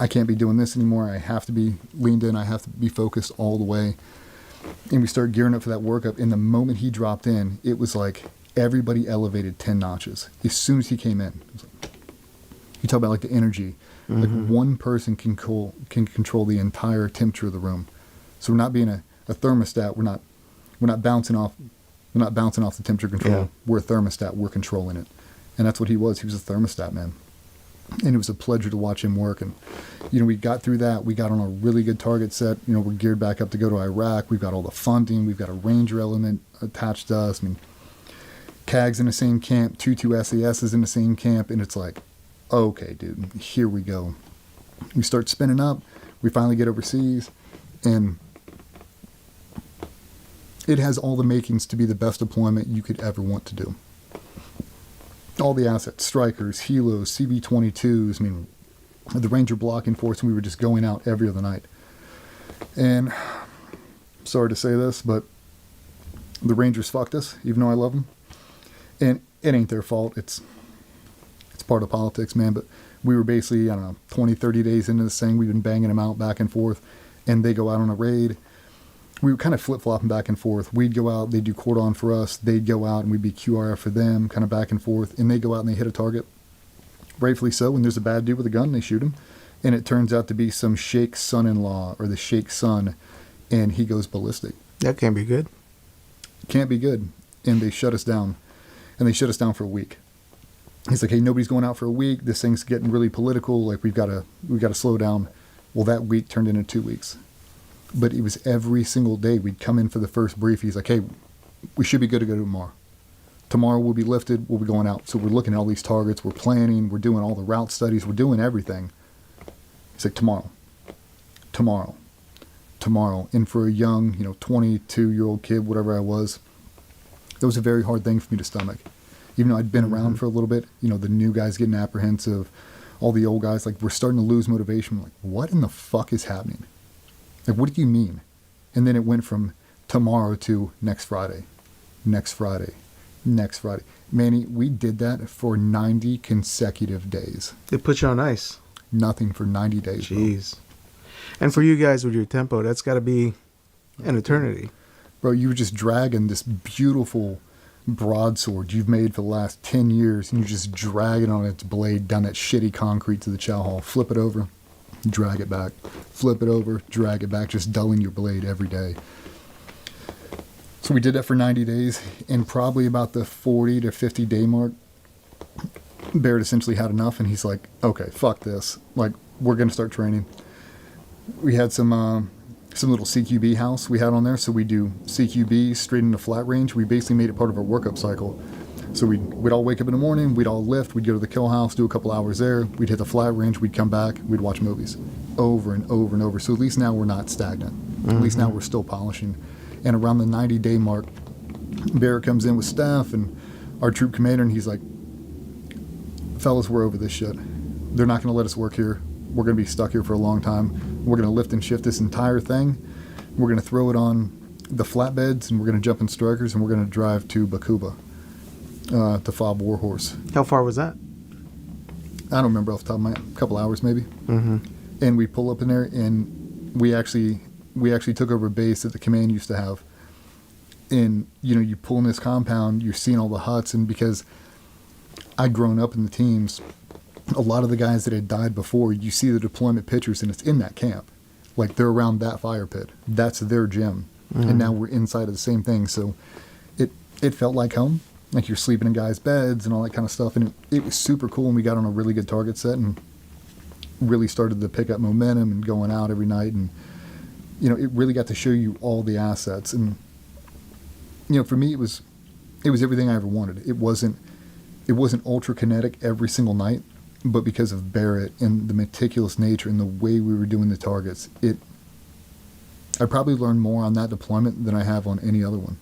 I can't be doing this anymore. I have to be leaned in. I have to be focused all the way. And we started gearing up for that workup. And the moment he dropped in, it was like everybody elevated 10 notches. As soon as he came in, it was like, you talk about like the energy. Like one person can control the entire temperature of the room. So we're not being a thermostat. We're not bouncing off the temperature control. Yeah. We're a thermostat. We're controlling it. And that's what he was. He was a thermostat, man. And it was a pleasure to watch him work. And, we got through that. We got on a really good target set. We're geared back up to go to Iraq. We've got all the funding. We've got a Ranger element attached to us. I mean, CAG's in the same camp. 2 SAS is in the same camp. And it's like, okay, dude, here we go. We start spinning up. We finally get overseas. And it has all the makings to be the best deployment you could ever want to do. All the assets, strikers, helos, CV-22s, I mean, the Ranger blocking force, and we were just going out every other night. And sorry to say this, but the Rangers fucked us, even though I love them. And it ain't their fault. It's part of politics, man. But we were basically, 20, 30 days into this thing. We've been banging them out back and forth. And they go out on a raid. We were kind of flip-flopping back and forth. We'd go out, they'd do cordon for us. They'd go out and we'd be QRF for them, kind of back and forth. And they go out and they hit a target. Rightfully so. When there's a bad dude with a gun, they shoot him. And it turns out to be some Sheikh's son-in-law or the Sheikh's son. And he goes ballistic. That can't be good. Can't be good. And they shut us down. And they shut us down for a week. He's like, hey, nobody's going out for a week. This thing's getting really political. Like, we've got to slow down. Well, that week turned into 2 weeks. But it was every single day. We'd come in for the first brief. He's like, hey, we should be good to go tomorrow. Tomorrow we'll be lifted. We'll be going out. So we're looking at all these targets. We're planning. We're doing all the route studies. We're doing everything. He's like, tomorrow. And for a young, 22-year-old kid, whatever I was, that was a very hard thing for me to stomach. Even though I'd been around for a little bit, the new guys getting apprehensive, all the old guys, like, we're starting to lose motivation. We're like, what in the fuck is happening? Like, what do you mean? And then it went from tomorrow to next Friday. Manny, we did that for 90 consecutive days. They put you on ice. Nothing for 90 days. Jeez. Bro. And for you guys with your tempo, that's got to be an eternity. Bro, you were just dragging this beautiful broadsword you've made for the last 10 years, and you're just dragging on its blade down that shitty concrete to the chow hall. Flip it over, drag it back. Flip it over, drag it back, just dulling your blade every day. So we did that for 90 days, and probably about the 40 to 50 day mark, Barrett essentially had enough, and he's like, okay, fuck this. Like, we're going to start training. We had some little CQB house we had on there, so we do CQB straight into flat range. We basically made it part of our workup cycle. So we'd all wake up in the morning, we'd all lift, we'd go to the kill house, do a couple hours there, we'd hit the flat range, we'd come back, we'd watch movies over and over and over. So at least now we're not stagnant. At least now we're still polishing. And around the 90-day mark, Barrett comes in with staff and our troop commander, and he's like, fellas, we're over this shit. They're not going to let us work here. We're going to be stuck here for a long time. We're going to lift and shift this entire thing. We're going to throw it on the flatbeds, and we're going to jump in strikers, and we're going to drive to Bakuba, to Fob Warhorse. How far was that? I don't remember off the top of my head. A couple hours maybe. And we pull up in there, and we actually took over a base that the command used to have. And, you pull in this compound, you're seeing all the huts, and because I'd grown up in the teams, a lot of the guys that had died before, you see the deployment pictures, and it's in that camp. Like, they're around that fire pit. That's their gym. And now we're inside of the same thing. So it felt like home. Like, you're sleeping in guys' beds and all that kind of stuff. And it was super cool, and we got on a really good target set and really started to pick up momentum and going out every night. And, it really got to show you all the assets. And, for me, it was everything I ever wanted. It wasn't ultra kinetic every single night, but because of Barrett and the meticulous nature and the way we were doing the targets, I probably learned more on that deployment than I have on any other one,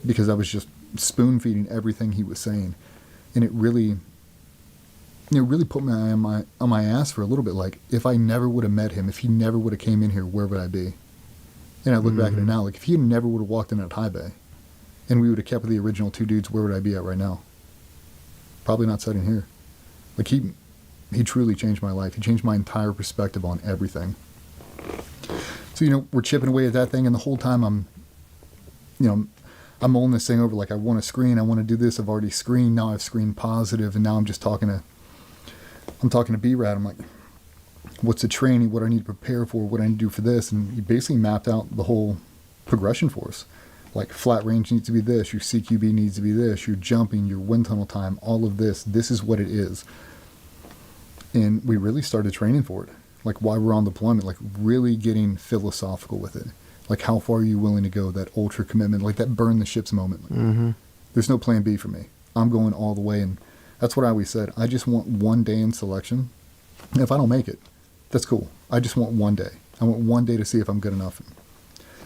because I was just spoon feeding everything he was saying, and it really put me on my ass for a little bit. Like, if I never would have met him, if he never would have came in here, where would I be? And I look back at it now, like, if he never would have walked in at high bay, and we would have kept with the original two dudes, where would I be at right now? Probably not sitting here. Like, he truly changed my life. He changed my entire perspective on everything. So, you know, we're chipping away at that thing, and the whole time I'm mulling this thing over, like, I want to screen, I want to do this, I've already screened, now I've screened positive, and now I'm just talking to B-Rad. I'm like, what's the training, what I need to prepare for, what I need to do for this, and he basically mapped out the whole progression for us. Like, flat range needs to be this, your CQB needs to be this, your jumping, your wind tunnel time, all of this is what it is. And we really started training for it. Like, while we're on deployment, like, really getting philosophical with it. Like, how far are you willing to go, that ultra commitment, like that burn the ships moment. Like, there's no plan B for me. I'm going all the way, and that's what I always said. I just want one day in selection. And if I don't make it, that's cool. I just want one day. I want one day to see if I'm good enough.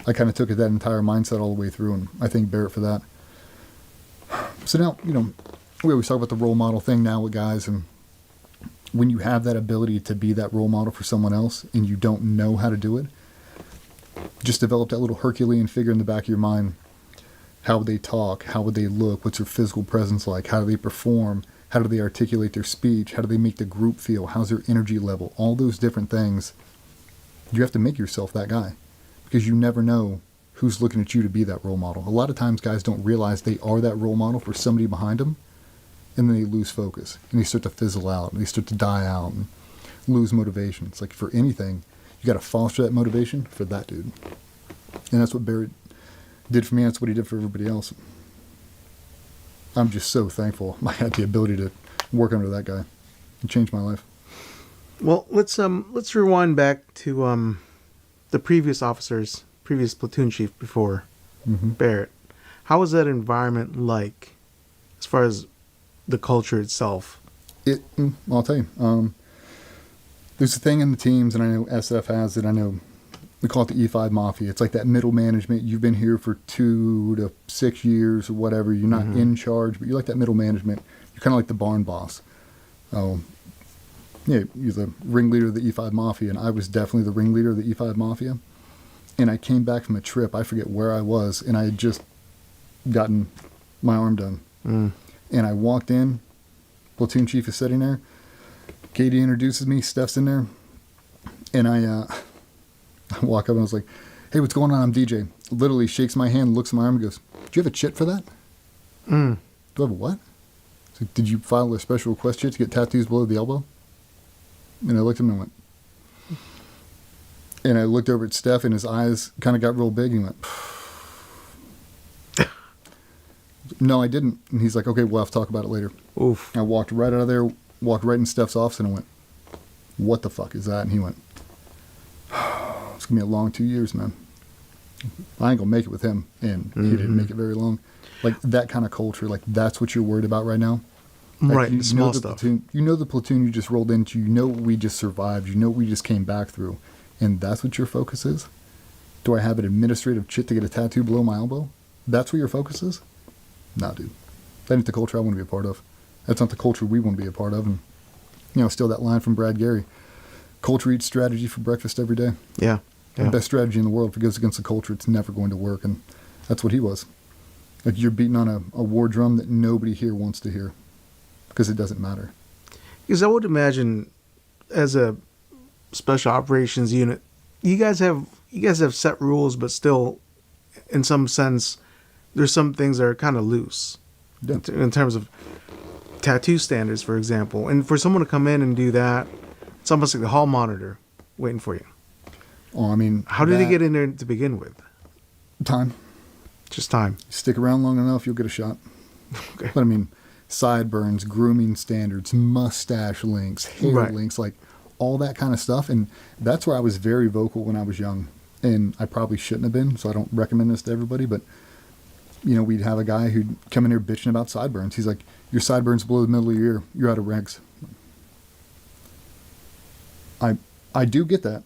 I kind of took that entire mindset all the way through, and I thank Barrett for that. So now, you know, we always talk about the role model thing now with guys, and when you have that ability to be that role model for someone else and you don't know how to do it, just develop that little Herculean figure in the back of your mind. How would they talk? How would they look? What's their physical presence like? How do they perform? How do they articulate their speech? How do they make the group feel? How's their energy level? All those different things. You have to make yourself that guy, because you never know who's looking at you to be that role model. A lot of times guys don't realize they are that role model for somebody behind them, and then they lose focus, and they start to fizzle out, and they start to die out, and lose motivation. It's like, for anything, you got to foster that motivation for that dude. And that's what Barrett did for me. That's what he did for everybody else. I'm just so thankful I had the ability to work under that guy. It changed my life. Well, let's rewind back to the previous platoon chief before Barrett. How was that environment like, as far as the culture itself? I'll tell you. There's a thing in the teams, and I know SF has it. I know we call it the E5 Mafia. It's like that middle management. You've been here for 2 to 6 years or whatever. You're not in charge, but you're like that middle management. You're kind of like the barn boss. Yeah, you're the ringleader of the E5 Mafia, and I was definitely the ringleader of the E5 Mafia. And I came back from a trip. I forget where I was, and I had just gotten my arm done. And I walked in. Platoon chief is sitting there. Katie introduces me. Steph's in there. And I walk up and I was like, hey, what's going on? I'm DJ. Literally shakes my hand, looks at my arm and goes, do you have a chit for that? Do I have a what? So, did you file a special request chit to get tattoos below the elbow? And I looked at him and went, and I looked over at Steph, and his eyes kind of got real big, and he went, no, I didn't. And he's like, okay, we'll have to talk about it later. Oof. I walked right out of there, walked right in Steph's office, and I went, what the fuck is that? And he went, it's going to be a long 2 years, man. I ain't going to make it with him. And he didn't make it very long. Like, that kind of culture, like, that's what you're worried about right now. Like, right, small stuff. Platoon, you know the platoon you just rolled into. You know what we just survived. You know what we just came back through. And that's what your focus is? Do I have an administrative chit to get a tattoo below my elbow? That's what your focus is? Nah, dude. That ain't the culture I want to be a part of. That's not the culture we want to be a part of. And, you know, steal that line from Brad Gary. Culture eats strategy for breakfast every day. Yeah. The best strategy in the world. If it goes against the culture, it's never going to work. And that's what he was. Like, you're beating on a war drum that nobody here wants to hear. Because it doesn't matter. Because I would imagine, as a special operations unit, you guys have set rules, but still, in some sense, there's some things that are kind of loose. Yeah. In terms of tattoo standards, for example. And for someone to come in and do that, it's almost like the hall monitor waiting for you. Oh, I mean, how did they get in there to begin with? Time. Just time. Stick around long enough, you'll get a shot. Okay. But I mean, sideburns, grooming standards, mustache links, hair links, like all that kind of stuff. And that's where I was very vocal when I was young. And I probably shouldn't have been, so I don't recommend this to everybody. But, you know, we'd have a guy who'd come in here bitching about sideburns. He's like, your sideburns below the middle of your ear, you're out of regs. I do get that.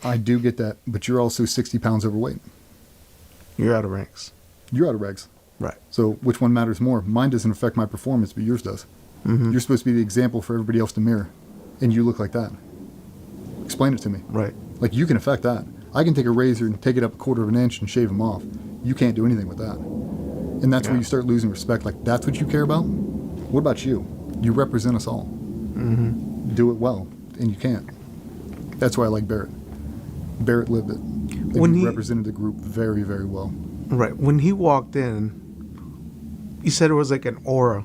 I do get that. But you're also 60 pounds overweight. You're out of ranks. You're out of regs. Right. So which one matters more? Mine doesn't affect my performance, but yours does. You're supposed to be the example for everybody else to mirror. And you look like that. Explain it to me. Right. Like, you can affect that. I can take a razor and take it up 1/4 of an inch and shave them off. You can't do anything with that. And that's where you start losing respect. Like, that's what you care about? What about you? You represent us all. do it well, and you can't. That's why I like Barrett. Barrett lived it. And When he he- represented the group very, very well. Right. When he walked in, you said it was like an aura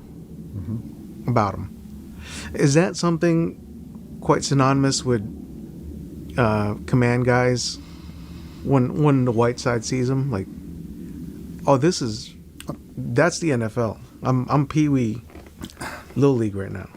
about him. Is that something quite synonymous with command guys when the white side sees them? Like, oh, that's the NFL. I'm Pee Wee Little League right now.